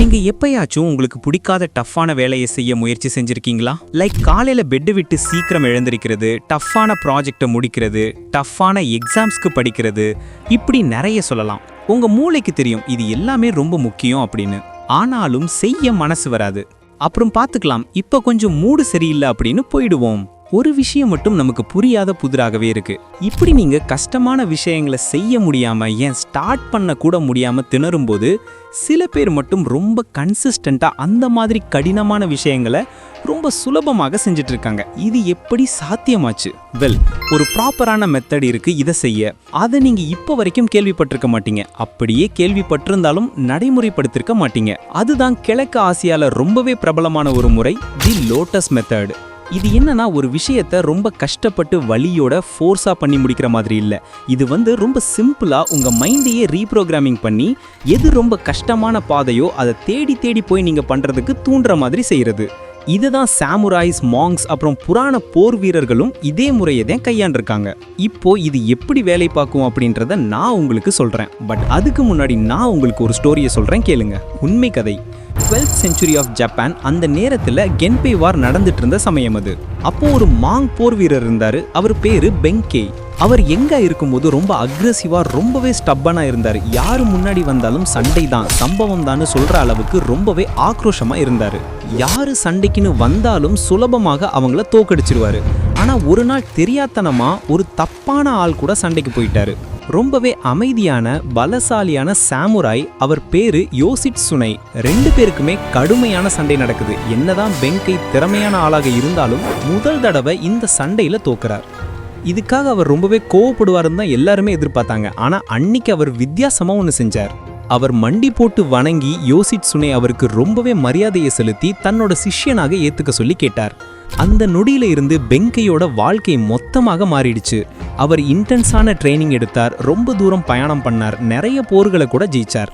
நீங்க எப்பயாச்சும் உங்களுக்கு பிடிக்காத டஃப்பான வேலையை செய்ய முயற்சி செஞ்சிருக்கீங்களா? லைக் காலையில பெட் விட்டு சீக்கிரம் எழுந்திருக்கிறது, டஃப்பான ப்ராஜெக்டை முடிக்கிறது, டஃப்பான எக்ஸாம்ஸ்க்கு படிக்கிறது, இப்படி நிறைய சொல்லலாம். உங்க மூளைக்கு தெரியும் இது எல்லாமே ரொம்ப முக்கியம் அப்படின்னு. ஆனாலும் செய்ய மனசு வராது. அப்புறம் பார்த்துக்கலாம், இப்ப கொஞ்சம் மூடு சரியில்லை அப்படின்னு போயிடுவோம். ஒரு விஷயம் மட்டும் நமக்கு புரியாத புதிராகவே இருக்கு. இப்படி நீங்க கஷ்டமான விஷயங்களை செய்ய முடியாம, ஏன் ஸ்டார்ட் பண்ண கூட முடியாம திணறும்போது, சில பேர் மட்டும் ரொம்ப கன்சிஸ்டண்டா அந்த மாதிரி கடினமான விஷயங்களை ரொம்ப சுலபமாக செஞ்சுட்டு இருக்காங்க. இது எப்படி சாத்தியமாச்சு? வெல், ஒரு ப்ராப்பரான மெத்தட் இருக்கு இதை செய்ய. அதை நீங்க இப்ப வரைக்கும் கேள்விப்பட்டிருக்க மாட்டீங்க. அப்படியே கேள்விப்பட்டிருந்தாலும் நடைமுறைப்படுத்திருக்க மாட்டீங்க. அதுதான் கிழக்கு ஆசியால ரொம்பவே பிரபலமான ஒரு முறை, தி லோட்டஸ் மெத்தட். இது என்னன்னா, ஒரு விஷயத்தை ரொம்ப கஷ்டப்பட்டு வலியோட ஃபோர்ஸா பண்ணி முடிக்கிற மாதிரி இல்லை. இது ரொம்ப சிம்பிளா உங்க மைண்டையே ரீப்ரோகிராமிங் பண்ணி, எது ரொம்ப கஷ்டமான பாதையோ அதை தேடி தேடி போய் நீங்க பண்றதுக்கு தூண்டுற மாதிரி செய்யறது. இதுதான் சாமுராய்ஸ், மாங்ஸ் அப்புறம் புராண போர் வீரர்களும் இதே முறையை தான் கையாண்டிருக்காங்க. இப்போ இது எப்படி வேலை பார்க்கும் அப்படின்றத நான் உங்களுக்கு சொல்றேன். பட் அதுக்கு முன்னாடி நான் உங்களுக்கு ஒரு ஸ்டோரியை சொல்றேன், கேளுங்க. உண்மை கதை. 12th century of Japan. அந்த நேரத்தில் கென்பே வார் நடந்துட்டு இருந்த சமயம் அது. அப்போ ஒரு மாங் போர் வீரர் இருந்தாரு. அவர் பேரு பெங்கே. அவர் எங்க இருக்கும்போது ரொம்ப அக்ரெசிவா, ரொம்பவே ஸ்டப்பனா இருந்தாரு. யாரு முன்னாடி வந்தாலும் சண்டை தான், சம்பவம் தான் சொல்ற அளவுக்கு ரொம்பவே ஆக்ரோஷமா இருந்தாரு. யாரு சண்டைக்குன்னு வந்தாலும் சுலபமாக அவங்கள தோக்கடிச்சிருவாரு. ஆனா ஒரு நாள் தெரியாத்தனமா ஒரு தப்பான ஆள் கூட சண்டைக்கு போயிட்டாரு. ரொம்பவே அமைதியான பலசாலியான சாமுராய், அவர் பேரு யோசிட்சுனை. ரெண்டு பேருக்குமே கடுமையான சண்டை நடக்குது. என்னதான் பெங்கை திறமையான ஆளாக இருந்தாலும் முதல் தடவை இந்த சண்டையில தோக்குறார். இதுக்காக அவர் ரொம்பவே கோவப்படுவாருன்னு தான் எல்லாருமே எதிர்பார்த்தாங்க. ஆனா அன்னைக்கு அவர் வித்தியாசமா ஒன்று செஞ்சார். அவர் மண்டி போட்டு வணங்கி யோசிட்சுனை அவருக்கு ரொம்பவே மரியாதையை செலுத்தி தன்னோட சிஷ்யனாக ஏத்துக்க சொல்லி கேட்டார். அந்த நொடியில இருந்து பெங்கையோட வாழ்க்கை மொத்தமாக மாறிடுச்சு. அவர் இன்டென்ஸான ட்ரைனிங் எடுத்தார், ரொம்ப தூரம் பயணம் பண்ணார், நிறைய போர்களை கூட ஜெயிச்சார்.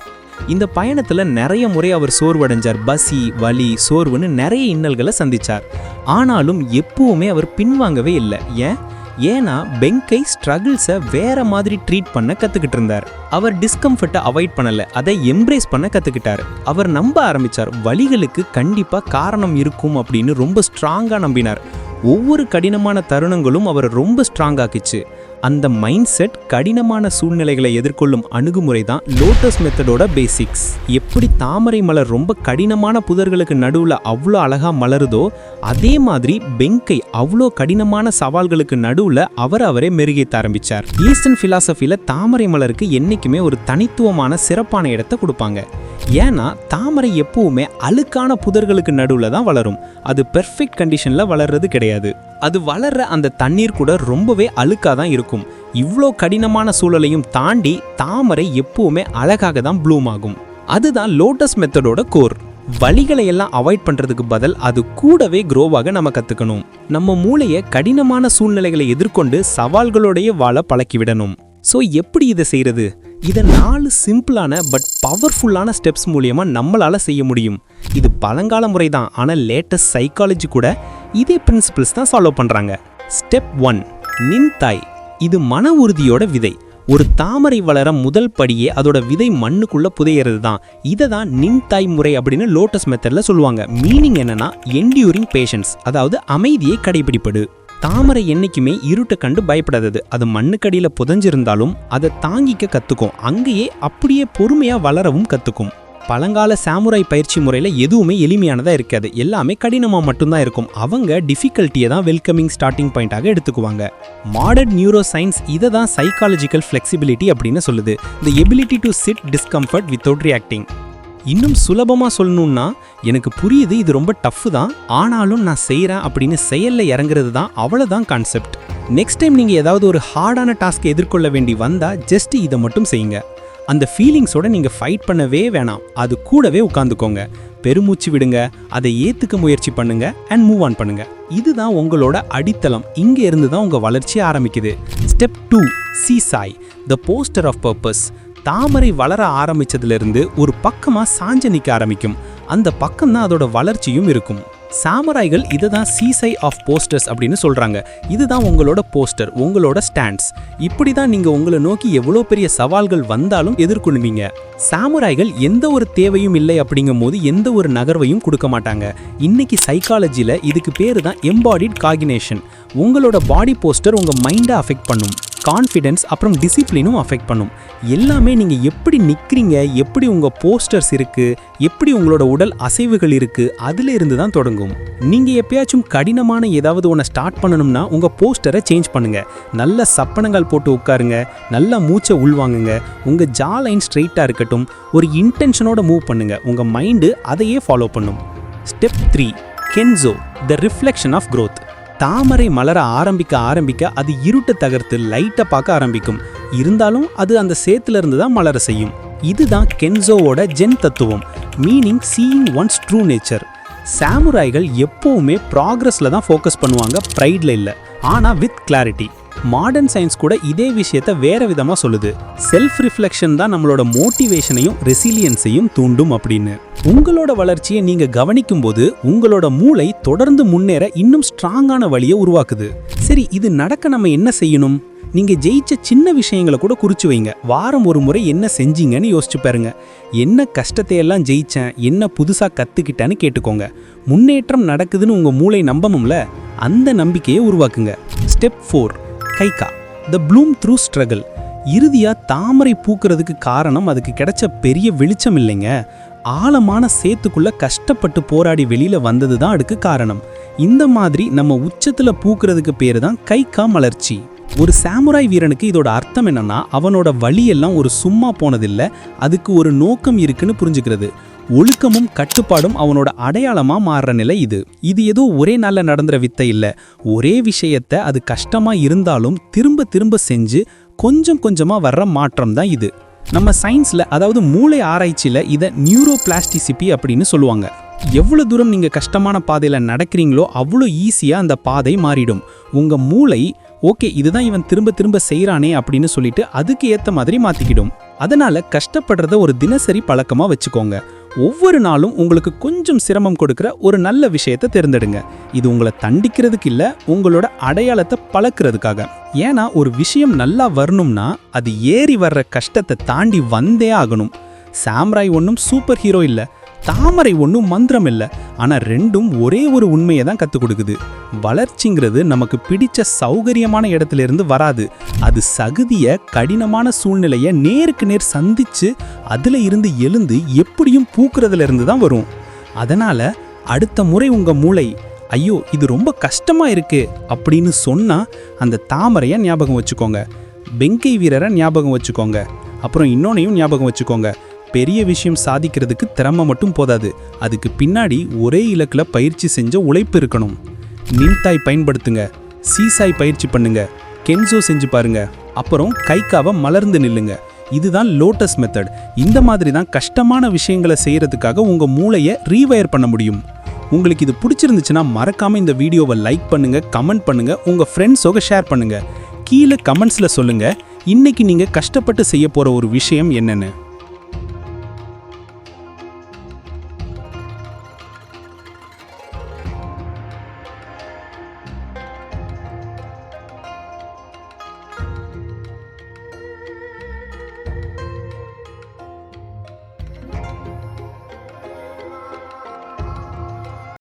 இந்த பயணத்துல நிறைய முறை அவர் சோர்வடைஞ்சார். பசி, வலி, சோர்வுன்னு நிறைய இன்னல்களை சந்திச்சார். ஆனாலும் எப்பவுமே அவர் பின்வாங்கவே இல்லை. ஏன்னா பெங்கை ஸ்ட்ரகிள்ஸை வேற மாதிரி ட்ரீட் பண்ண கத்துக்கிட்டு இருந்தார். அவர் டிஸ்கம்ஃபர்ட்டை அவாய்ட் பண்ணல, அதை எம்ப்ரேஸ் பண்ண கத்துக்கிட்டார். அவர் நம்ப ஆரம்பிச்சார், வலிகளுக்கு கண்டிப்பா காரணம் இருக்கும் அப்படின்னு ரொம்ப ஸ்ட்ராங்கா நம்பினார். ஒவ்வொரு கடினமான தருணங்களும் அவரை ரொம்ப ஸ்ட்ராங் ஆக்கிச்சு. அந்த மைண்ட் செட், கடினமான சூழ்நிலைகளை எதிர்கொள்ளும் அணுகுமுறை தான் லோட்டஸ் மெத்தடோட பேசிக்ஸ். எப்படி தாமரை மலர் ரொம்ப கடினமான புதர்களுக்கு நடுவில் அவ்வளோ அழகா மலருதோ, அதே மாதிரி பெங்கை அவ்வளோ கடினமான சவால்களுக்கு நடுவில் அவரே மெருகேற்ற ஆரம்பிச்சார். ஈஸ்டர்ன் பிலாசபில தாமரை மலருக்கு என்னைக்குமே ஒரு தனித்துவமான சிறப்பான இடத்தை கொடுப்பாங்க. ஏன்னா தாமரை எப்பவுமே அழுக்கான புதர்களுக்கு நடுவில் தான் வளரும். அது பெர்ஃபெக்ட் கண்டிஷன்ல வளர்றது கிடையாது. அது வளர்ற அந்த தண்ணீர் கூட ரொம்பவே அழுக்காக தான் இருக்கும். இவ்வளோ கடினமான சூழலையும் தாண்டி தாமரை எப்பவுமே அழகாக தான் ப்ளூம் ஆகும். அதுதான் லோட்டஸ் மெத்தடோட கோர். வலிகளை எல்லாம் அவாய்ட் பண்றதுக்கு பதில் அது கூடவே க்ரோவாக நம்ம கத்துக்கணும். நம்ம மூளையை கடினமான சூழ்நிலைகளை எதிர்கொண்டு சவால்களோடைய வாழ பழக்கிவிடணும். ஸோ எப்படி இதை செய்யறது? இதை 4 சிம்பிளான பட் பவர்ஃபுல்லான ஸ்டெப்ஸ் மூலியமா நம்மளால செய்ய முடியும். இது பழங்கால முறை தான், ஆனால் லேட்டஸ்ட் சைக்காலஜி கூட இதே பிரின்சிபிள்ஸ் தான் ஃபாலோ பண்றாங்க. ஸ்டெப் 1, நின்தாய். இது மன உறுதியோட விதை. ஒரு தாமரை வளர முதல் படியே அதோட விதை மண்ணுக்குள்ள புதையிறது தான். இதை தான் நின்தாய் முறை அப்படின்னு லோட்டஸ் மெத்தட்ல சொல்லுவாங்க. மீனிங் என்னன்னா, என்டியூரிங் பேஷன்ஸ், அதாவது அமைதியை கடைபிடிப்பது. தாமரை என்னைக்குமே இருட்டை கண்டு பயப்படாதது. அது மண்ணுக்கடியில புதைஞ்சிருந்தாலும் அதை தாங்கிக்க கத்துக்கும். அங்கேயே அப்படியே பொறுமையா வளரவும் கத்துக்கும். பழங்கால சாமுராய் பயிற்சி முறையில எதுவுமே எளிமையானதா இருக்காது. எல்லாமே கடினமா மட்டும்தான் இருக்கும். அவங்க டிஃபிகல்ட்டியை தான் வெல்கமிங் ஸ்டார்டிங் பாயிண்டாக எடுத்துக்குவாங்க. மாடர்ன் நியூரோ சயின்ஸ் இதை தான் சைக்காலஜிக்கல் ஃபிளெக்சிபிலிட்டி அப்படின்னு சொல்லுது. தி ability to sit discomfort without reacting. இன்னும் சுலபமாக சொல்லணும்னா, எனக்கு புரியுது இது ரொம்ப டஃப் தான், ஆனாலும் நான் செய்கிறேன் அப்படின்னு செயலில் இறங்குறது தான், அவ்வளோதான் கான்செப்ட். நெக்ஸ்ட் டைம் நீங்கள் ஏதாவது ஒரு ஹார்டான டாஸ்க்கை எதிர்கொள்ள வேண்டி வந்தால் ஜஸ்ட் இதை மட்டும் செய்யுங்க. அந்த ஃபீலிங்ஸோட நீங்கள் ஃபைட் பண்ணவே வேணாம், அது கூடவே உட்காந்துக்கோங்க. பெருமூச்சு விடுங்க, அதை ஏற்றுக்க முயற்சி பண்ணுங்க அண்ட் மூவ் ஆன் பண்ணுங்க. இதுதான் உங்களோட அடித்தளம். இங்கே இருந்து தான் உங்கள் வளர்ச்சி ஆரம்பிக்குது. ஸ்டெப் 2, சீசாய், த போஸ்டர் ஆஃப் பர்பஸ். தாமரை வளர ஆரம்பிச்சதுலேருந்து ஒரு பக்கமாக சாஞ்ச நிற்க ஆரம்பிக்கும். அந்த பக்கம் தான் அதோட வளர்ச்சியும் இருக்கும். சாமுராய்கள் இதை தான் சீசை ஆஃப் போஸ்டர்ஸ் அப்படின்னு சொல்கிறாங்க. இதுதான் உங்களோட போஸ்டர், உங்களோட ஸ்டாண்ட்ஸ். இப்படி தான் நீங்கள் உங்களை நோக்கி எவ்வளோ பெரிய சவால்கள் வந்தாலும் எதிர்கொள்வீங்க. சாமுராய்கள் எந்த ஒரு தேவையும் இல்லை அப்படிங்கும் போது எந்த ஒரு நகர்வையும் கொடுக்க மாட்டாங்க. இன்னைக்கு சைக்காலஜியில் இதுக்கு பேர் தான் எம்பாடிட் காகினேஷன். உங்களோட பாடி போஸ்டர் உங்கள் மைண்டை அஃபெக்ட் பண்ணும், கான்ஃபிடென்ஸ் அப்புறம் டிசிப்ளினும் அஃபெக்ட் பண்ணும். எல்லாமே நீங்கள் எப்படி நிற்கிறீங்க, எப்படி உங்கள் போஸ்டர்ஸ் இருக்குது, எப்படி உங்களோட உடல் அசைவுகள் இருக்குது, அதில் இருந்து தான் தொடங்கும். நீங்கள் எப்பயாச்சும் கடினமான ஏதாவது ஒன்று ஸ்டார்ட் பண்ணணும்னா உங்கள் போஸ்டரை சேஞ்ச் பண்ணுங்கள். நல்ல சப்பனங்கள் போட்டு உட்காருங்க, நல்லா மூச்சை உள்வாங்குங்க, உங்கள் ஜா லைன் ஸ்ட்ரெயிட்டாக இருக்கட்டும். ஒரு இன்டென்ஷனோட மூவ் பண்ணுங்கள், உங்கள் மைண்டு அதையே ஃபாலோ பண்ணும். ஸ்டெப் 3, கென்சோ, த ரிஃப்ளெக்ஷன் ஆஃப் growth. தாமரை மலர ஆரம்பிக்க அது இருட்டை தகர்த்து லைட்டை பார்க்க ஆரம்பிக்கும். இருந்தாலும் அது அந்த சேத்துல இருந்து தான் மலர செய்யும். இதுதான் கென்சோவோட ஜென் தத்துவம், meaning seeing one's true nature. சாமுராய்கள் எப்பவுமே ப்ராக்ரஸ்ல தான் ஃபோக்கஸ் பண்ணுவாங்க, ப்ரைட்ல இல்லை. ஆனால் வித் கிளாரிட்டி. மாடர்ன் சயின்ஸ் கூட இதே விஷயத்த வேற விதமாக சொல்லுது. செல்ஃப் ரிஃப்ளெக்ஷன் தான் நம்மளோட மோட்டிவேஷனையும் ரெசிலியன்ஸையும் தூண்டும் அப்படின்னு. உங்களோட வளர்ச்சியை நீங்க கவனிக்கும் போது உங்களோட மூளை தொடர்ந்து முன்னேற இன்னும் ஸ்ட்ராங்கான வழியை உருவாக்குது. சரி, இது நடக்க நம்ம என்ன செய்யணும்? நீங்க ஜெயிச்ச சின்ன விஷயங்களை கூட குறிச்சு வைங்க. வாரம் ஒரு முறை என்ன செஞ்சீங்கன்னு யோசிச்சு பாருங்க. என்ன கஷ்டத்தை எல்லாம் ஜெயிச்சேன், என்ன புதுசா கத்துக்கிட்டேன்னு கேட்டுக்கோங்க. முன்னேற்றம் நடக்குதுன்னு உங்க மூளை நம்பணும்ல, அந்த நம்பிக்கையை உருவாக்குங்க. ஸ்டெப் 4, கைகா, த ப்ளூம் த்ரூ ஸ்ட்ரகிள். இறுதியா தாமரை பூக்கிறதுக்கு காரணம் அதுக்கு கிடைச்ச பெரிய வெளிச்சம் இல்லைங்க, ஆழமான சேத்துக்குள்ள கஷ்டப்பட்டு போராடி வெளியில வந்தது தான் அதுக்கு காரணம். இந்த மாதிரி நம்ம உச்சத்துல பூக்கிறதுக்கு பேரு தான் கைகா மலர்ச்சி. ஒரு சாமுராய் வீரனுக்கு இதோட அர்த்தம் என்னன்னா, அவனோட வழியெல்லாம் ஒரு சும்மா போனதில்லை, அதுக்கு ஒரு நோக்கம் இருக்குன்னு புரிஞ்சுக்கிறது. ஒழுக்கமும் கட்டுப்பாடும் அவனோட அடையாளமா மாறுற நிலை இது. இது ஏதோ ஒரே நாள்ல நடந்துற வித்தை இல்லை. ஒரே விஷயத்தை அது கஷ்டமா இருந்தாலும் திரும்ப திரும்ப செஞ்சு கொஞ்சம் கொஞ்சமா வர்ற மாற்றம் தான் இது. நம்ம சயின்ஸ்ல, அதாவது மூளை ஆராய்ச்சியில இதை நியூரோபிளாஸ்டிசிட்டி அப்படின்னு சொல்லுவாங்க. எவ்வளவு தூரம் நீங்க கஷ்டமான பாதையில நடக்கிறீங்களோ அவ்வளோ ஈஸியா அந்த பாதை மாறிடும். உங்க மூளை ஓகே, இதுதான் இவன் திரும்ப திரும்ப செய்யறானே அப்படின்னு சொல்லிட்டு அதுக்கு ஏத்த மாதிரி மாத்திக்கிடும். அதனால கஷ்டப்படுறத ஒரு தினசரி பழக்கமா வச்சுக்கோங்க. ஒவ்வொரு நாளும் உங்களுக்கு கொஞ்சம் சிரமம் கொடுக்கிற ஒரு நல்ல விஷயத்தை தேர்ந்தெடுங்க. இது உங்களை தண்டிக்கிறதுக்கு இல்லை, உங்களோட அடையாளத்தை பழக்கிறதுக்காக. ஏன்னா ஒரு விஷயம் நல்லா வரணும்னா அது ஏறி வர்ற கஷ்டத்தை தாண்டி வந்தே ஆகணும். சாம்ராய் ஒன்றும் சூப்பர் ஹீரோ இல்லை, தாமரை ஒன்றும் மந்திரம் இல்லை. ஆனால் ரெண்டும் ஒரே ஒரு உண்மையை தான் கற்றுக் கொடுக்குது. வளர்ச்சிங்கிறது நமக்கு பிடிச்ச சௌகரியமான இடத்துல இருந்து வராது. அது சகுதிய கடினமான சூழ்நிலையை நேருக்கு நேர் சந்திச்சு அதில் இருந்து எழுந்து எப்படியும் பூக்கிறதுல இருந்து தான் வரும். அதனால அடுத்த முறை உங்க மூளை ஐயோ இது ரொம்ப கஷ்டமா இருக்கு அப்படின்னு சொன்னா அந்த தாமரையை ஞாபகம் வச்சுக்கோங்க, பெங்கை வீரரை ஞாபகம் வச்சுக்கோங்க, அப்புறம் இன்னொன்னையும் ஞாபகம் வச்சுக்கோங்க. பெரிய விஷயம் சாதிக்கிறதுக்கு திறமை மட்டும் போதாது, அதுக்கு பின்னாடி ஒரே இலக்கில் பயிற்சி செஞ்ச உழைப்பு இருக்கணும். நின்தாய் பயன்படுத்துங்க, சீசாய் பயிற்சி பண்ணுங்க, கென்சோ செஞ்சு பாருங்க, அப்புறம் கைகாவை மலர்ந்து நில்லுங்க. இதுதான் லோட்டஸ் மெத்தட். இந்த மாதிரி தான் கஷ்டமான விஷயங்களை செய்யறதுக்காக உங்க மூளையை ரீவயர் பண்ண முடியும். உங்களுக்கு இது பிடிச்சிருந்துச்சுன்னா மறக்காம இந்த வீடியோவை லைக் பண்ணுங்க, கமெண்ட் பண்ணுங்க, உங்க ஃப்ரெண்ட்ஸோட ஷேர் பண்ணுங்க. கீழே கமெண்ட்ஸ்ல சொல்லுங்க இன்னைக்கு நீங்க கஷ்டப்பட்டு செய்ய போற ஒரு விஷயம் என்னன்னு.